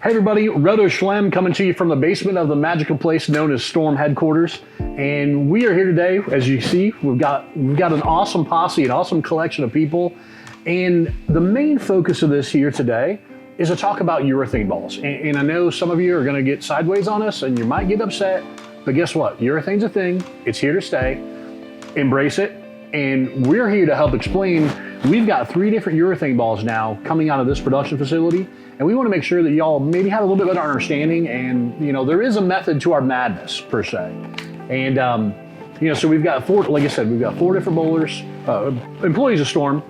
Hey everybody, Roto Schlem coming to you from the basement of the magical place known as Storm Headquarters. And we are here today, as you see, we've got an awesome posse, an awesome collection of people. And the main focus of this here today is to talk about urethane balls. And I know some of you are gonna get sideways on us and you might get upset, but guess what? Urethane's a thing, it's here to stay. Embrace it. And we're here to help explain. We've got 3 different urethane balls now coming out of this production facility. And we want to make sure that y'all maybe have a little bit better understanding, and there is a method to our madness per se. And so we've got 4, like I said, we've got 4 different bowlers, employees of Storm.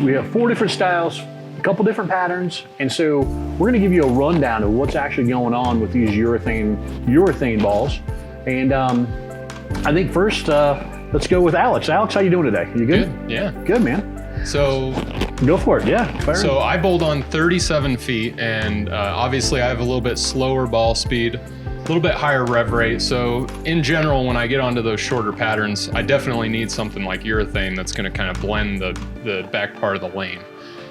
We have 4 different styles, a couple different patterns, and so we're going to give you a rundown of what's actually going on with these urethane balls. And I think first, let's go with Alex. Alex, how you doing today? You good? Good, yeah. Good, man. So go for it, yeah. So I bowled on 37 feet, and obviously I have a little bit slower ball speed, a little bit higher rev rate. So in general, when I get onto those shorter patterns, I definitely need something like urethane that's going to kind of blend the back part of the lane.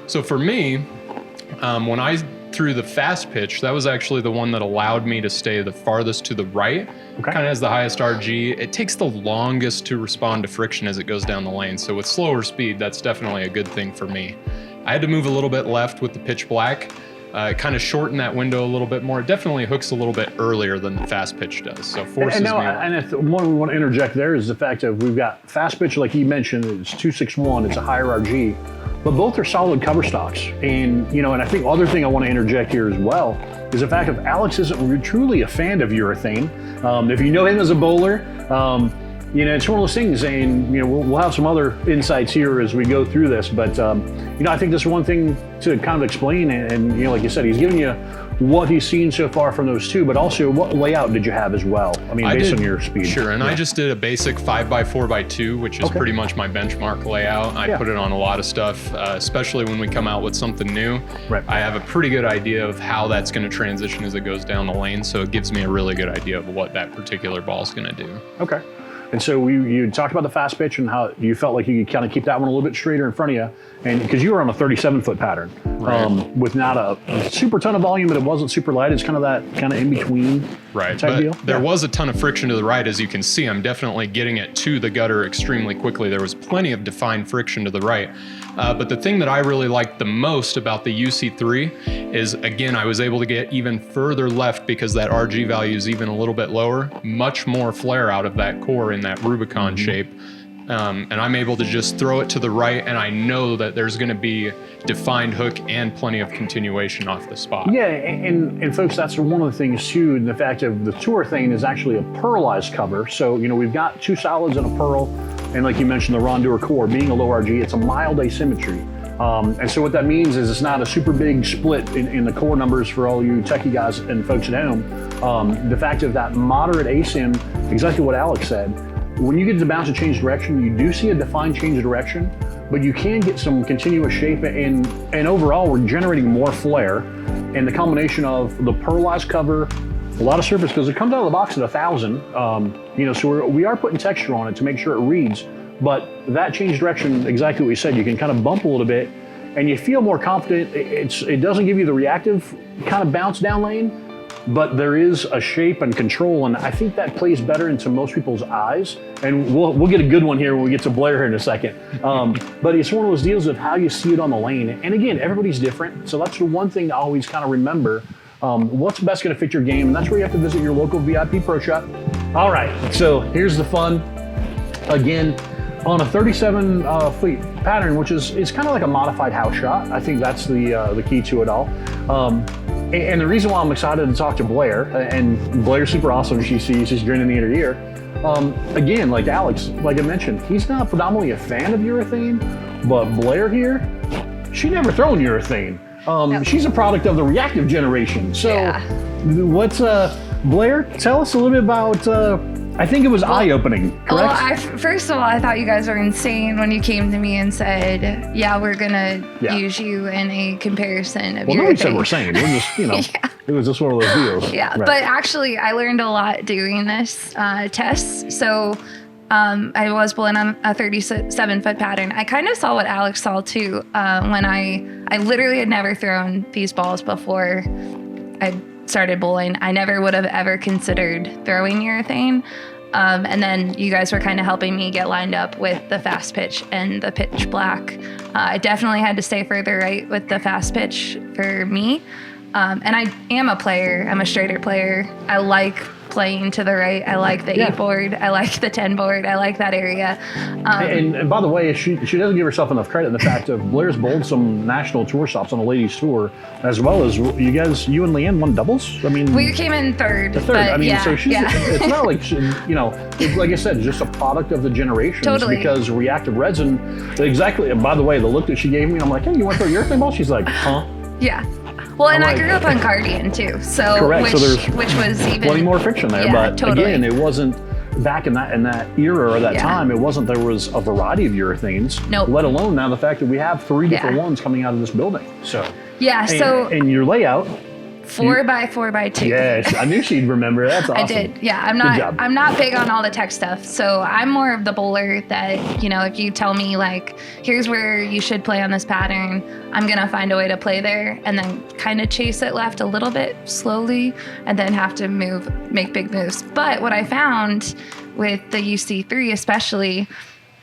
So for me, when I threw the fast pitch, that was actually the one that allowed me to stay the farthest to the right. Okay. Kind of has the highest RG. It takes the longest to respond to friction as it goes down the lane. So with slower speed, that's definitely a good thing for me. I had to move a little bit left with the pitch black. It kind of shortened that window a little bit more. It definitely hooks a little bit earlier than the fast pitch does. So forces me around. And one we want to interject there is the fact that we've got fast pitch, like you mentioned, it's 261, it's a higher RG. But both are solid cover stocks. And, and I think the other thing I want to interject here as well is the fact that Alex isn't truly a fan of urethane. If you know him as a bowler, it's one of those things, and we'll have some other insights here as we go through this. But I think this is one thing to kind of explain, and like you said, he's giving you what he's seen so far from those 2, but also what layout did you have as well? I mean, based on your speed. Sure, and I just did a basic 5x4x2, which is pretty much my benchmark layout. I put it on a lot of stuff, especially when we come out with something new. Right. I have a pretty good idea of how that's going to transition as it goes down the lane, so it gives me a really good idea of what that particular ball is going to do. Okay. And so you talked about the fast pitch and how you felt like you could kind of keep that one a little bit straighter in front of you, and because you were on a 37-foot pattern, right. With not a super ton of volume, but it wasn't super light. It's kind of that in between type deal. There was a ton of friction to the right, as you can see. I'm definitely getting it to the gutter extremely quickly. There was plenty of defined friction to the right. But the thing that I really liked the most about the UC3 is, again, I was able to get even further left because that RG value is even a little bit lower, much more flare out of that core in that Rubicon shape. And I'm able to just throw it to the right, and I know that there's going to be defined hook and plenty of continuation off the spot. Yeah, and folks, that's one of the things too, and the fact of the urethane is actually a pearlized cover. So, we've got 2 solids and a pearl, and like you mentioned, the Rondour core being a low RG, it's a mild asymmetry. And so what that means is it's not a super big split in the core numbers for all you techie guys and folks at home. The fact of that moderate asim, exactly what Alex said, when you get to bounce and change direction, you do see a defined change of direction, but you can get some continuous shape, and overall we're generating more flare. And the combination of the pearlized cover, a lot of surface, because it comes out of the box at 1,000, so we are putting texture on it to make sure it reads. But that change direction, exactly what you said, you can kind of bump a little bit and you feel more confident. It doesn't give you the reactive kind of bounce down lane, but there is a shape and control, and I think that plays better into most people's eyes. And we'll get a good one here when we get to Blair here in a second. But it's one of those deals of how you see it on the lane. And again, everybody's different, so that's the one thing to always kind of remember. What's best going to fit your game, and that's where you have to visit your local VIP Pro Shop. All right, so here's the fun. Again, on a 37-foot pattern, which is kind of like a modified house shot. I think that's the key to it all. And the reason why I'm excited to talk to Blair, and Blair's super awesome, she's grinning the ear. Again, like Alex, like I mentioned, he's not predominantly a fan of urethane, but Blair here, she never thrown urethane. No. She's a product of the reactive generation. So what's, Blair, tell us a little bit about, I think it was eye-opening, correct? Well, first of all, I thought you guys were insane when you came to me and said, yeah, we're going to use you in a comparison of Well, nobody said we're saying. We're just, it was just one of those deals. Yeah, right. But actually, I learned a lot doing this test. So I was bowling on a 37-foot pattern. I kind of saw what Alex saw, too, when I literally had never thrown these balls before. I started bowling, I never would have ever considered throwing urethane. And then you guys were kind of helping me get lined up with the fast pitch and the pitch black. I definitely had to stay further right with the fast pitch for me. And I am a player. I'm a straighter player. I like playing to the right. I like the 8 board. I like the 10 board. I like that area. And by the way, she doesn't give herself enough credit in the fact of Blair's bowled some national tour stops on the ladies tour, as well as you and Leanne won doubles. I mean, we came in third. The third. But I mean, yeah, so she's. yeah. It's not like it's, like I said, just a product of the generations. Totally. Because reactive resin, exactly. And by the way, the look that she gave me, and I'm like, hey, you want to throw your urethane ball? She's like, huh? Yeah. Well, and I grew up on Cardian too, so correct. Which was even plenty more friction there. Yeah, but totally. again, it wasn't back in that era or that time. It wasn't. There was a variety of urethanes. Nope. Let alone now the fact that we have 3 different ones coming out of this building. So yeah. And your layout. 4x4x2. Yes, I knew she'd remember. That's awesome. I did. Yeah, I'm not big on all the tech stuff. So I'm more of the bowler that, if you tell me like, here's where you should play on this pattern, I'm going to find a way to play there and then kind of chase it left a little bit slowly and then have to make big moves. But what I found with the UC3 especially,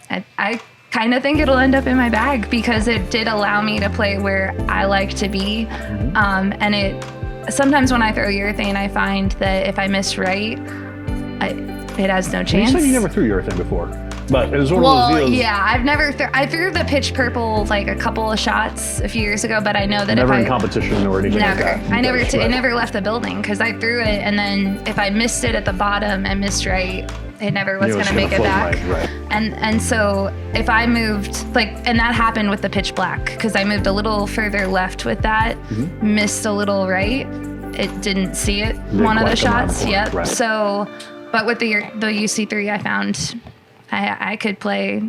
I kind of think it'll end up in my bag because it did allow me to play where I like to be. And sometimes when I throw urethane, I find that if I miss right, it has no chance. You said you never threw urethane before, but it was one of those deals. Yeah, I threw the pitch purple like a couple of shots a few years ago, but I know that never in competition or anything like that. It never left the building because I threw it, and then if I missed it at the bottom and missed right, it never was going to make it back. Right. And so if I moved and that happened with the pitch black because I moved a little further left with that, missed a little right, it didn't see it one of the shots. Yep. Right. So, but with the UC3, I found I could play.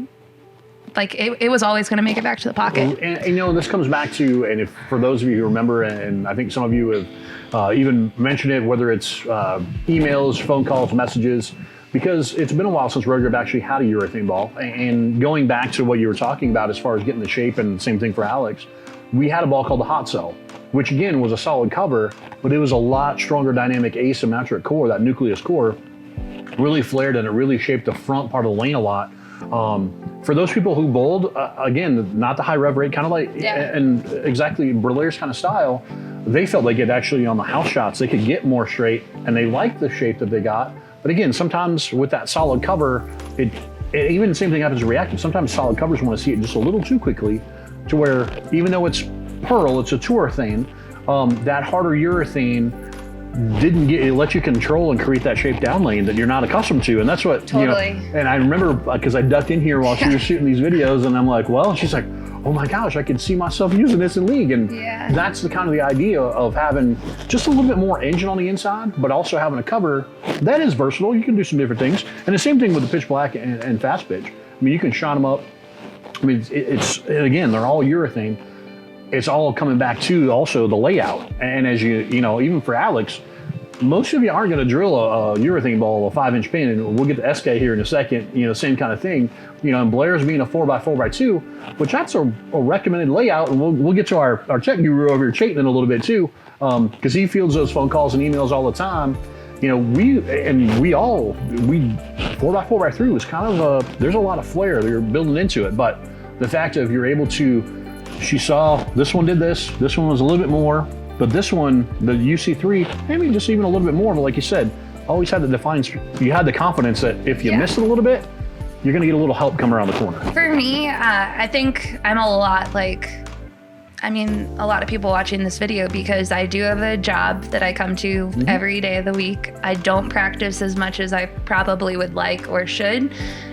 It was always going to make it back to the pocket. And this comes back to, and if for those of you who remember, and I think some of you have even mentioned it, whether it's emails, phone calls, messages, because it's been a while since Roto Grip actually had a urethane ball. And going back to what you were talking about as far as getting the shape, and same thing for Alex, we had a ball called the Hot Cell, which again was a solid cover, but it was a lot stronger dynamic asymmetric core, that nucleus core, really flared and it really shaped the front part of the lane a lot. For those people who bowled, again, not the high rev rate, kind of like, and exactly Berlair's kind of style, they felt like it actually on the house shots, they could get more straight and they liked the shape that they got. But again, sometimes with that solid cover, it even the same thing happens to reactive. Sometimes solid covers want to see it just a little too quickly to where even though it's pearl, it's a urethane, that harder urethane didn't get, it lets you control and create that shape down lane that you're not accustomed to. And that's what, and I remember because I ducked in here while she was shooting these videos and I'm like, well, and she's like, oh my gosh, I can see myself using this in league. And that's the kind of the idea of having just a little bit more engine on the inside, but also having a cover that is versatile. You can do some different things. And the same thing with the pitch black and fast pitch. I mean, you can shine them up. I mean, it's again, they're all urethane. It's all coming back to also the layout. And as even for Alex, most of you aren't going to drill a urethane ball, a 5-inch pin, and we'll get to SK here in a second, same kind of thing. And Blair's being a 4x4x2, which that's a recommended layout, and we'll get to our tech guru over here, Chayton, in a little bit too, because he fields those phone calls and emails all the time. We 4x4x3 was kind of there's a lot of flair that you're building into it, but the fact of you're able to, she saw this one did this one was a little bit more, but this one, the UC3, maybe just even a little bit more, but like you said, always had the defiance, you had the confidence that if you missed it a little bit, you're gonna get a little help come around the corner. For me, I think I'm a lot of people watching this video because I do have a job that I come to every day of the week. I don't practice as much as I probably would like or should.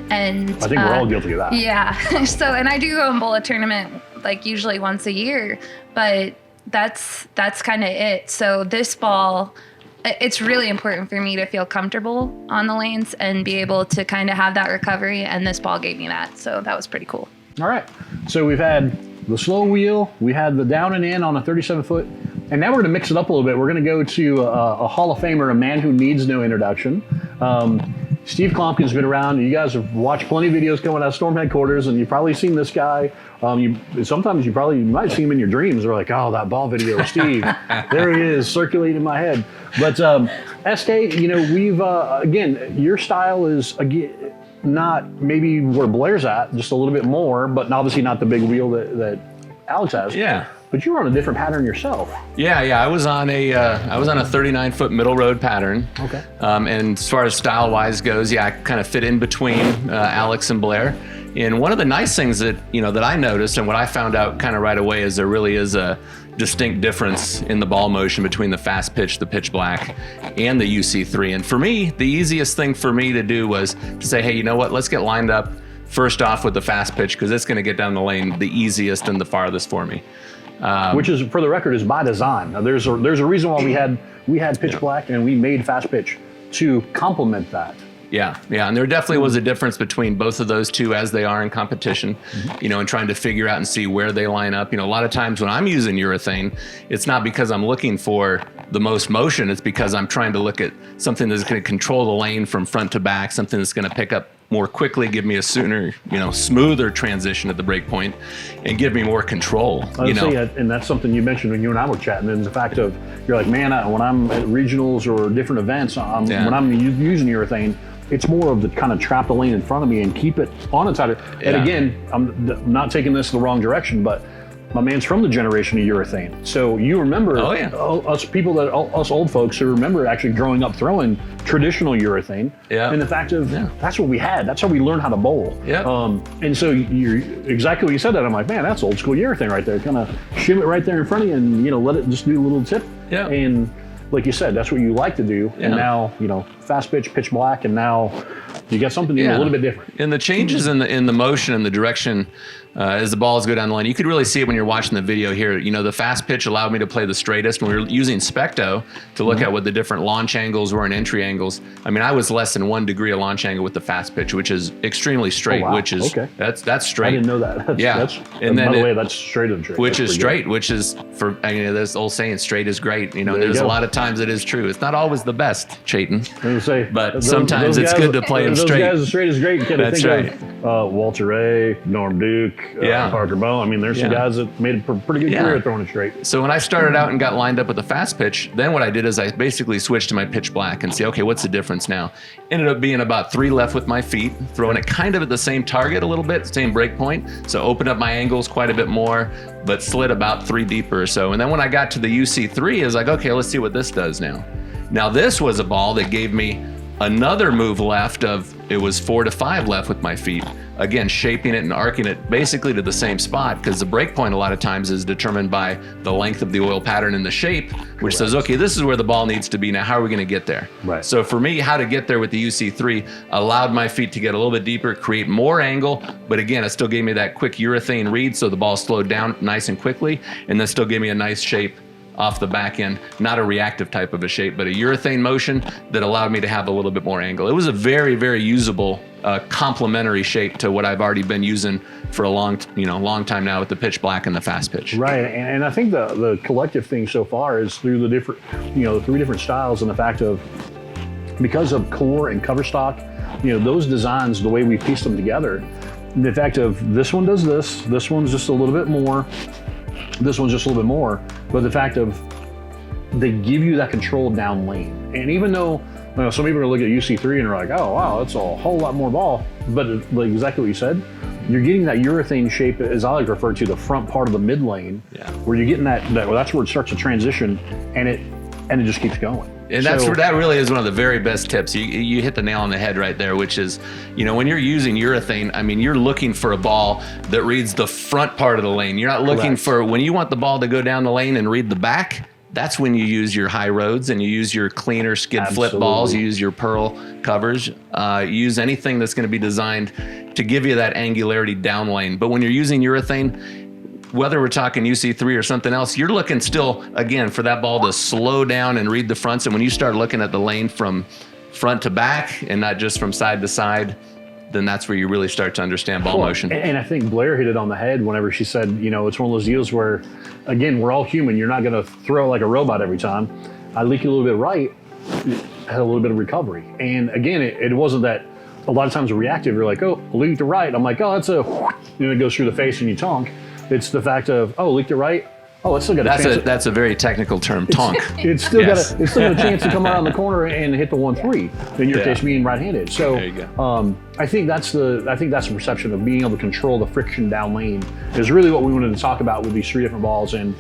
And I think we're all guilty of that. Yeah. So, and I do go and bowl a tournament usually once a year, but that's kind of it. So this ball, it's really important for me to feel comfortable on the lanes and be able to kind of have that recovery. And this ball gave me that. So that was pretty cool. All right. So we've had the slow wheel, we had the down and in on a 37-foot, and now we're going to mix it up a little bit. We're going to go to a Hall of Famer, a man who needs no introduction. Steve Klompkin's been around. You guys have watched plenty of videos coming out of Storm headquarters, and you've probably seen this guy. Sometimes you might see him in your dreams. They're like, oh, that ball video of Steve. There he is, circulating in my head. But SK, we've, again, your style is, again, not maybe where Blair's at, just a little bit more, but obviously not the big wheel that Alex has. Yeah. But you were on a different pattern yourself. Yeah. I was on a 39-foot middle road pattern. Okay. And as far as style-wise goes, I kind of fit in between Alex and Blair. And one of the nice things that that I noticed, and what I found out kind of right away, is there really is a distinct difference in the ball motion between the fast pitch, the pitch black, and the UC3. And for me, the easiest thing for me to do was to say, hey, you know what? Let's get lined up first off with the fast pitch, because it's going to get down the lane the easiest and the farthest for me. Which is, for the record, is by design. Now, there's a reason why we had pitch black and we made fast pitch to complement that. Yeah, and there definitely was a difference between both of those two as they are in competition, and trying to figure out and see where they line up. A lot of times when I'm using urethane, it's not because I'm looking for the most motion, it's because I'm trying to look at something that's going to control the lane from front to back, something that's going to pick up more quickly, give me a sooner, smoother transition at the break point, and give me more control. And that's something you mentioned when you and I were chatting, and the fact of, you're like, man, when I'm at regionals or different events, when I'm using urethane, it's more of the kind of trap the lane in front of me and keep it on its side. And again, I'm not taking this the wrong direction, but my man's from the generation of urethane. So you remember us old folks who remember actually growing up throwing traditional urethane. Yeah. And the fact of that's what we had. That's how we learned how to bowl. Yeah. And so you're exactly what you said that. I'm like, man, that's old school urethane right there. Kind of shim it right there in front of you and let it just do a little tip. Yeah. And like you said, that's what you like to do. Yeah. And now, fast pitch, pitch black, and now you got something a little bit different. And the changes in the motion and the direction as the balls go down the line, you could really see it when you're watching the video here. The fast pitch allowed me to play the straightest. When we were using Specto to look at what the different launch angles were and entry angles, I was less than 1 degree of launch angle with the fast pitch, which is extremely straight, which is that's straight. I didn't know that. And then, by the way, that's straight of the which is straight, which is for there's old saying, straight is great. There's a lot of times it is true. It's not always the best, Chayton. But sometimes it's good to play them straight. Those guys are straight is great. That's right. Walter Ray, Norm Duke, Parker Bowen. There's some guys that made a pretty good career throwing it straight. So when I started out and got lined up with the fast pitch, then what I did is I basically switched to my pitch black and see, okay, what's the difference now? Ended up being about 3 left with my feet, throwing it kind of at the same target a little bit, same break point. So opened up my angles quite a bit more, but slid about 3 deeper or so. And then when I got to the UC3, I was like, okay, let's see what this does now. Now this was a ball that gave me another move left of, it was 4 to 5 left with my feet. Again, shaping it and arcing it basically to the same spot, because the break point a lot of times is determined by the length of the oil pattern and the shape, which says, okay, this is where the ball needs to be. Now, how are we going to get there? Right. So for me, how to get there with the UC3 allowed my feet to get a little bit deeper, create more angle, but again, it still gave me that quick urethane read, so the ball slowed down nice and quickly, and then still gave me a nice shape off the back end, not a reactive type of a shape, but a urethane motion that allowed me to have a little bit more angle. It was a very, very usable complementary shape to what I've already been using for a long time now with the pitch black and the fast pitch. Right, and I think the collective thing so far is through the different, the 3 different styles, and the fact of, because of core and cover stock, those designs, the way we pieced them together, the fact of this one does this one's just a little bit more, this one's just a little bit more, but the fact of they give you that control down lane. And even though some people are gonna look at UC3 and are like, oh wow, that's a whole lot more ball, but like exactly what you said, you're getting that urethane shape, as I like to refer to, the front part of the mid lane, where you're getting that's where it starts to transition, and it just keeps going. And that really is one of the very best tips. You hit the nail on the head right there, which is, when you're using urethane, you're looking for a ball that reads the front part of the lane. You're not looking for, when you want the ball to go down the lane and read the back, that's when you use your high roads and you use your cleaner skid flip balls, you use your pearl covers, you use anything that's going to be designed to give you that angularity down lane. But when you're using urethane, whether we're talking UC3 or something else, you're looking still, again, for that ball to slow down and read the fronts. And when you start looking at the lane from front to back and not just from side to side, then that's where you really start to understand ball motion. And I think Blair hit it on the head whenever she said, it's one of those deals where, again, we're all human. You're not going to throw like a robot every time. I leak you a little bit right, had a little bit of recovery. And again, it wasn't that. A lot of times reactive, you're like, oh, leak to right. I'm like, oh, that's it goes through the face and you tonk. It's the fact of, oh, leak to right. Oh, it's still got a chance. That's a very technical term, tonk. It's still got a chance to come around the corner and hit the 1-3. In your case, being right-handed. So there you go. I think that's the perception of being able to control the friction down lane is really what we wanted to talk about with these 3 different balls. And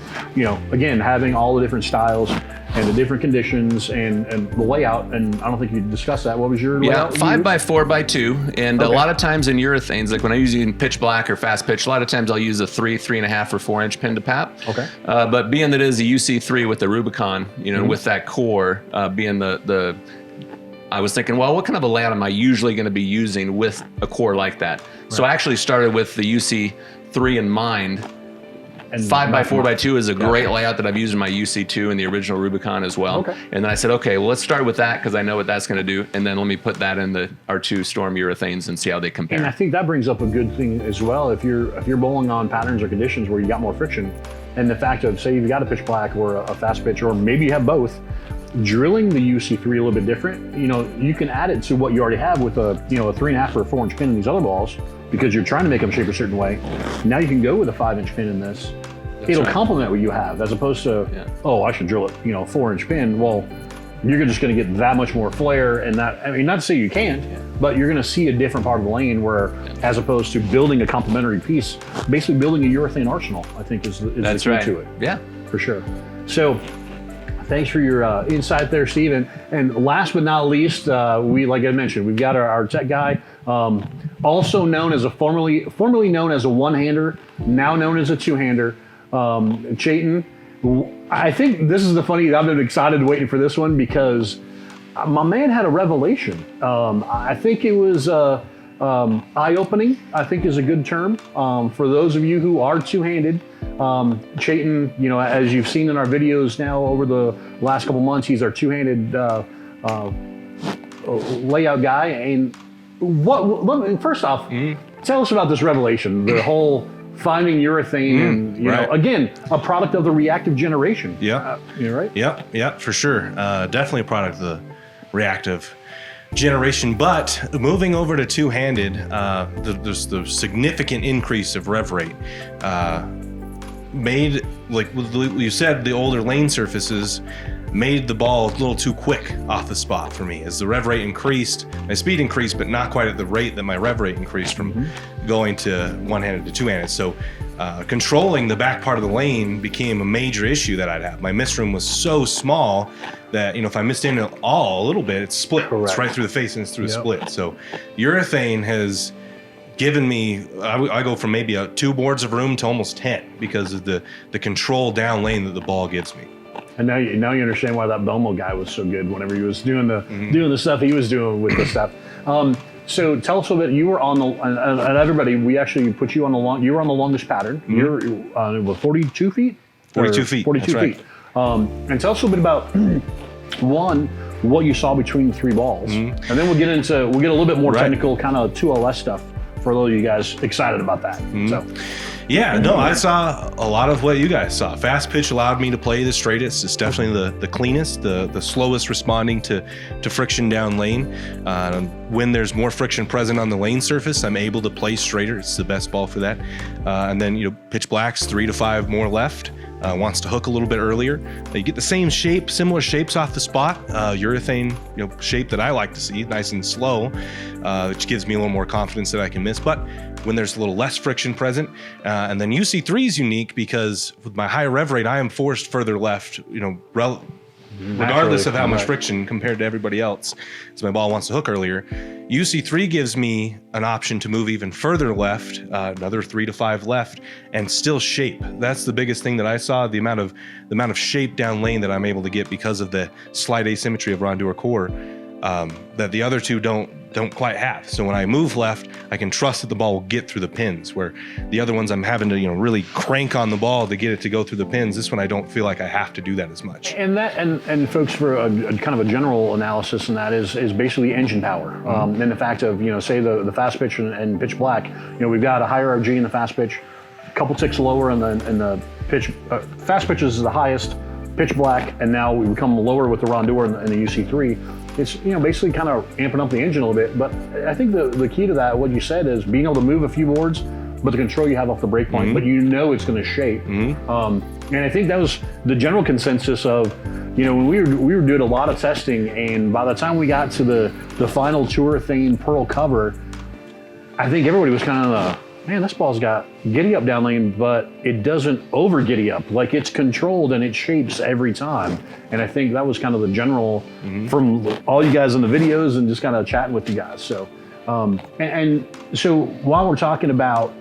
again, having all the different styles and the different conditions and the layout. And I don't think you discussed that. What was your layout? 5x4x2. And a lot of times in urethanes, like when I use in pitch black or fast pitch, a lot of times I'll use a 3, 3.5, or 4-inch pin to pap. Okay. But being that it is a UC3 with the Rubicon, with that core being I was thinking, well, what kind of a layout am I usually going to be using with a core like that? Right. So I actually started with the UC3 in mind. And 5x4x2 is a great layout that I've used in my UC2 and the original Rubicon as well. Okay. And then I said, okay, well, let's start with that because I know what that's going to do. And then let me put that in our 2 Storm urethanes and see how they compare. And I think that brings up a good thing as well. If you're bowling on patterns or conditions where you got more friction, and the fact of, say you've got a pitch black or a fast pitch, or maybe you have both, drilling the UC3 a little bit different, you can add it to what you already have with a 3.5 or a 4-inch pin in these other balls because you're trying to make them shape a certain way. Now you can go with a 5-inch pin in this. It'll complement what you have as opposed to, oh, I should drill it, 4-inch pin. Well, you're just going to get that much more flare and that, I mean, not to say you can't, but you're going to see a different part of the lane where, as opposed to building a complementary piece, basically building a urethane arsenal, I think is the key to it. Yeah. For sure. So, thanks for your insight there, Steve. And last but not least, like I mentioned, we've got our tech guy, also known as formerly known as a one-hander, now known as a two-hander, Chayton. I think this is I've been excited waiting for this one because my man had a revelation. I think it was eye-opening, I think is a good term. For those of you who are two-handed, Chayton, as you've seen in our videos now over the last couple months, he's our two-handed layout guy. And first off, tell us about this revelation, the whole finding urethane, and again, a product of the reactive generation. Yeah, you're right. Yeah, for sure. Definitely a product of the reactive generation. But moving over to two-handed, there's the significant increase of rev rate. Made, like you said, the older lane surfaces made the ball a little too quick off the spot for me. As the rev rate increased, my speed increased, but not quite at the rate that my rev rate increased from going to one-handed to two-handed. So controlling the back part of the lane became a major issue that I'd have. My miss room was so small that, if I missed in at all a little bit, it's split. Correct. It's right through the face and it's through a split. So urethane has given me, I go from maybe 2 boards of room to almost 10 because of the control down lane that the ball gives me. And now you understand why that Bomo guy was so good whenever he was doing the stuff he was doing with the stuff. So tell us a little bit. You were on the and everybody. We actually put you on the long. You were on the longest pattern. You're 42 feet. 42 feet. 42 That's feet. Right. And tell us a little bit about one, what you saw between the 3 balls, and then we'll get a little bit more technical, kind of 2LS stuff for those of you guys excited about that. So. Yeah, no, I saw a lot of what you guys saw. Fast pitch allowed me to play the straightest. It's definitely the cleanest, the slowest responding to friction down lane. When there's more friction present on the lane surface, I'm able to play straighter. It's the best ball for that. And then, pitch black's 3 to 5 more left. Wants to hook a little bit earlier. You get the same shape, similar shapes off the spot. Urethane, shape that I like to see, nice and slow, which gives me a little more confidence that I can miss. But when there's a little less friction present, and then UC3 is unique because with my high rev rate, I am forced further left, regardless of how much friction compared to everybody else, as my ball wants to hook earlier. UC3 gives me an option to move even further left, another 3 to 5 left, and still shape. That's the biggest thing that I saw, the amount of shape down lane that I'm able to get because of the slight asymmetry of Rondour core that the other two don't quite have. So when I move left, I can trust that the ball will get through the pins, where the other ones I'm having to really crank on the ball to get it to go through the pins. This one I don't feel like I have to do that as much. And folks, for a kind of a general analysis, and that is basically engine power. And the fact of say the fast pitch and pitch black, we've got a higher RG in the fast pitch, a couple ticks lower in the pitch. Fast pitch is the highest, pitch black, and now we become lower with the Rondure and the UC3. It's, you know, basically kind of amping up the engine a little bit. But I think the key to that, what you said, is being able to move a few boards, but the control you have off the brake point, but you know it's going to shape. And I think that was the general consensus of, you know, when we were doing a lot of testing, and by the time we got to the final Urethane Pearl cover, I think everybody was kind of man, this ball's got giddy up down lane, but it doesn't over giddy up. Like, it's controlled and it shapes every time. And I think that was kind of the general from all you guys in the videos and just kind of chatting with you guys. So, and so while we're talking about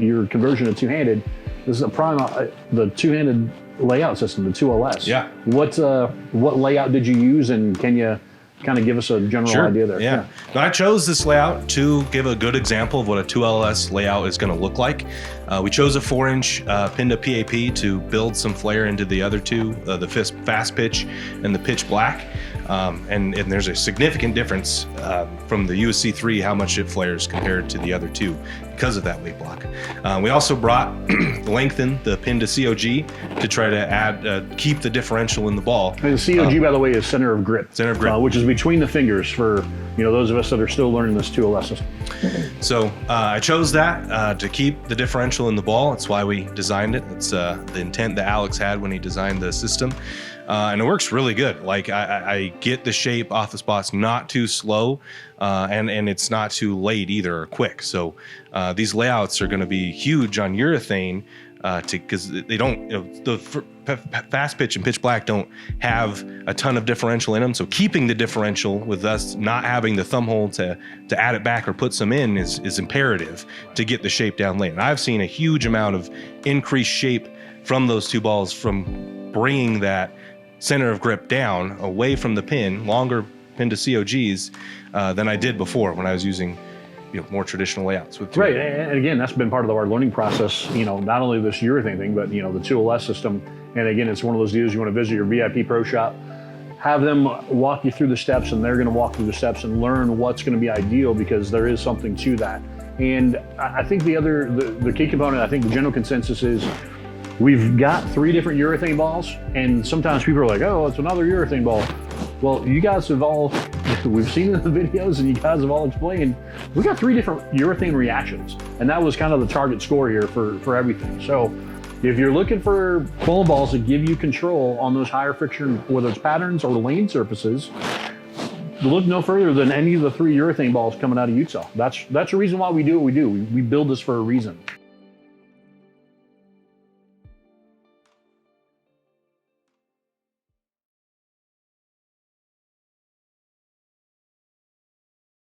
your conversion to two-handed, this is the two-handed layout system, the 2LS. Yeah. What layout did you use, and can you kind of give us a general idea there? Yeah. Now, I chose this layout to give a good example of what a 2LS layout is going to look like. We chose a 4-inch pin to PAP to build some flare into the other two, the fast pitch and the pitch black. And there's a significant difference from the UC3, how much it flares compared to the other two because of that weight block. We also lengthened the pin to COG to try to keep the differential in the ball. And the COG, by the way, is center of grip. Center of grip. Which is between the fingers for, you know, those of us that are still learning this 2LS system. So I chose that to keep the differential in the ball. That's why we designed it. It's the intent that Alex had when he designed the system. And it works really good. Like, I get the shape off the spots not too slow, and it's not too late either or quick. So these layouts are going to be huge on urethane because they don't, you know, the fast pitch and pitch black don't have a ton of differential in them. So keeping the differential with us not having the thumb hole to add it back or put some in is imperative to get the shape down lane. And I've seen a huge amount of increased shape from those two balls from bringing that center of grip down away from the pin, longer pin to COGs than I did before when I was using, you know, more traditional layouts with right. And again, that's been part of our learning process, you know, not only this urethane thing, but, you know, the 2LS system. And again, it's one of those deals, you want to visit your VIP pro shop, have them walk you through the steps, and they're going to walk through the steps and learn what's going to be ideal, because there is something to that. And I think the key component, I think the general consensus is, we've got 3 different urethane balls, and sometimes people are like, oh, it's another urethane ball. Well, you guys have all, we've seen it in the videos, and you guys have all explained, we got 3 different urethane reactions, and that was kind of the target score here for everything. So if you're looking for bowling balls that give you control on those higher friction, whether it's patterns or lane surfaces, look no further than any of the 3 urethane balls coming out of Utah. That's the reason why we do what we do. We build this for a reason.